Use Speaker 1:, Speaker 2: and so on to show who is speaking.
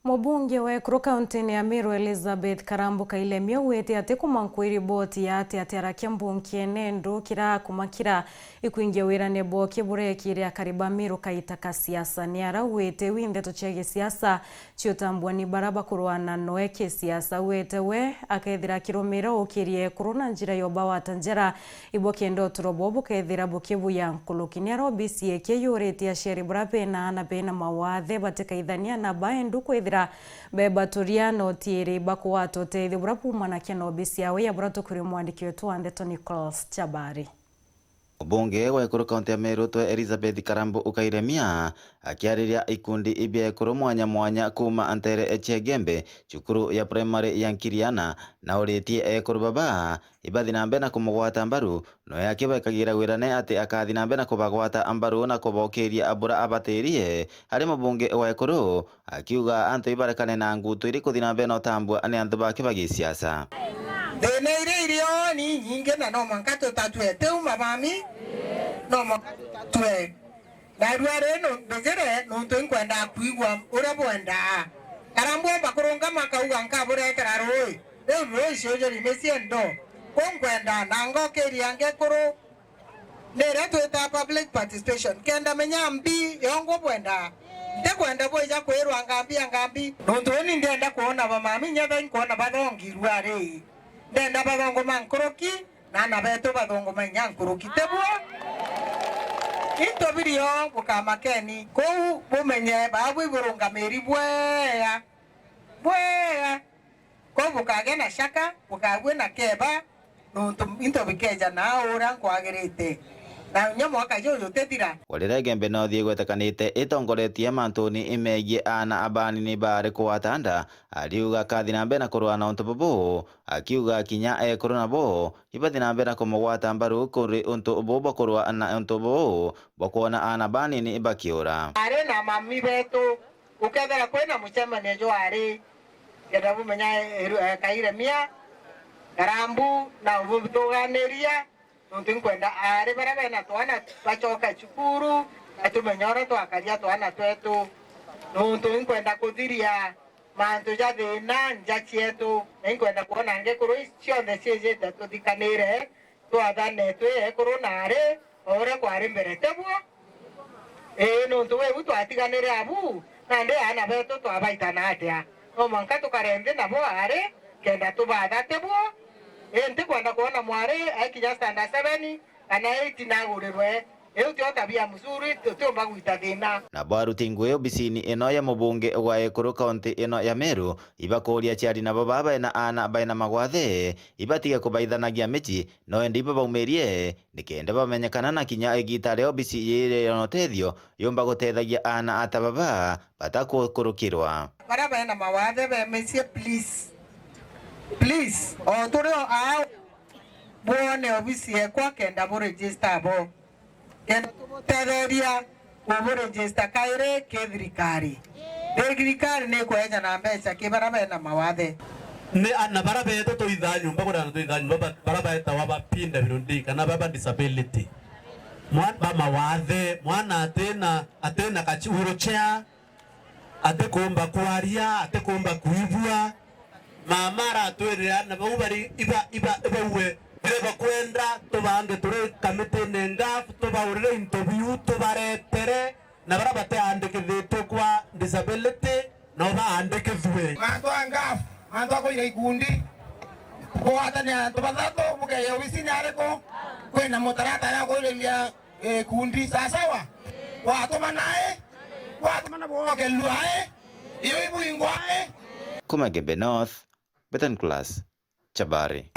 Speaker 1: Mubunge wa Ekuru kaunti ya Meru Elizabeth Karambu Kailemia wete ate kumankwiri boti ya ate arakia mbunkie nendo kira kumakira ikuingia wira nebo kibure kiri akariba Meru kaitaka siasa ni ara wete winde tochege siasa chiotambua ni baraba kuruana noeke siasa wete we akaithira kiromera okirie Ekuru na njira yoba watanjera ibokendo turobobu kaithira bukibu ya nkuluki ara obisi eke yoreti ya sheri brape na pena mawathe bateka idhania na baendu kwithira beba turiano tiere bakuwato tethi burapu mwanake no bisi yawe ya burato kuri mwandiki wetu Andeto Nicholas Chabari.
Speaker 2: Mubunge wa Ekuru kaunti ya Meru Elizabeth Karambu Kailemia akiariria ikundi ibia Ekuru mwanya kuma antere Echegembe cukuru ya primary ya Nkiriana na uretie Ekuru baba ibathi nambe na kumugwata mbaru no yakibekagira wirane ati akathi nambe na kubagwata ambaru na kubokeria abura abaterie hari mubunge wa Ekuru akiuga antu ibarekane na ngutu iri kuthi nambe no tambua ane antu bakibagi siasa
Speaker 3: Deneire ni nyinge na no mankato tatwe te umamami no mankato tatwe na ruare no bezere no nkwenda kuigwa urabwenda Karambu bakuronga makauga nkabure kararoi ewe shoje rimesiendo konkwenda nango keriange kuru nere tweta public participation kenda menyambi yongo bwenda ndekwenda boja kwerwa ngambi no ntoni ndenda kuona bamami nyatha nkuona bathongirwa ari ndenda bathongo mankuruki na beto bathongo manyankuruki tebwo into birio bukamakeni ko bumenye babwi burunga meri bweya ko bukage na shaka bukagwe na keba no into bikeja na ora kwagirite na nyomo akajojo tetira
Speaker 2: walira Gembe no thie gwetakanite itongoretie mantuni imegie ana abani ni bare kwatanda ariuga kathi nambe na kurwana untu bubu akiuga kinya Ekuru nabo ibathi nambe na kumugwata mbaru kuri untu bubu kurwa na untu bubu bokona ana bani ni ibakiura
Speaker 3: are na mami beto ukethera kwena mucemania jo ari kenda bumenya Kailemia Karambu na ubutuganiria ntunkwenda ari baraba na twana bachoka chukuru atumenyora twakaria twana twetu ntunkwenda kuthiria mantu jathe na njachietu nkwenda kuona nge kuru ciothe cieje tuthikanire twathane twe Ekuru nare ore kwari mbere tebwo nuntu we twatiganire abu nande ana betu twabaitana atia no manka tukarende nabo are kenda tubatha tebwo ente kwenda kuona mware aikinya standard 7 kana 8 na gurirwe tio tabia mzuri tuomba guita thina
Speaker 2: na baruti ngwe obisini eno ya mubunge wa Ekuru kaunti eno ya Meru ibakoria ciari na baba na ana baina magwathe ibatiga kubaithanagia miji no endi baumerie nikenda bamenyekana na kinya egitare obisi yire no tethio yomba gutethagia ana atababa batakurukirwa
Speaker 3: baraba na mawathe be mesie please otoro a bone obisi ekwa kenda bo register bo kenda tetheria bo register kaire kethirikari thirikari ne kweja na mbeca kibaraba na mawathe
Speaker 4: ne ana baraba to ithanyu mbagura to ithanyu baraba ta waba pinda birundi kana baba disability mwana mawathe mwana atena kachuro cha ate komba kwaria ate komba kuibua mamara twirira na bari iba we beba kwenda tubange turi kamite nenga tubaurire interview tubaretere na barabate andikithitwe kwa disability no ba andikithwe
Speaker 3: manto ko ikundi ko atania tubathato muke obisini ariko kwena mutarata ya kuiria kundi sawa watumana boke luae iyo ibu ingwae
Speaker 2: kuma Gembe North Betan Class Chabari.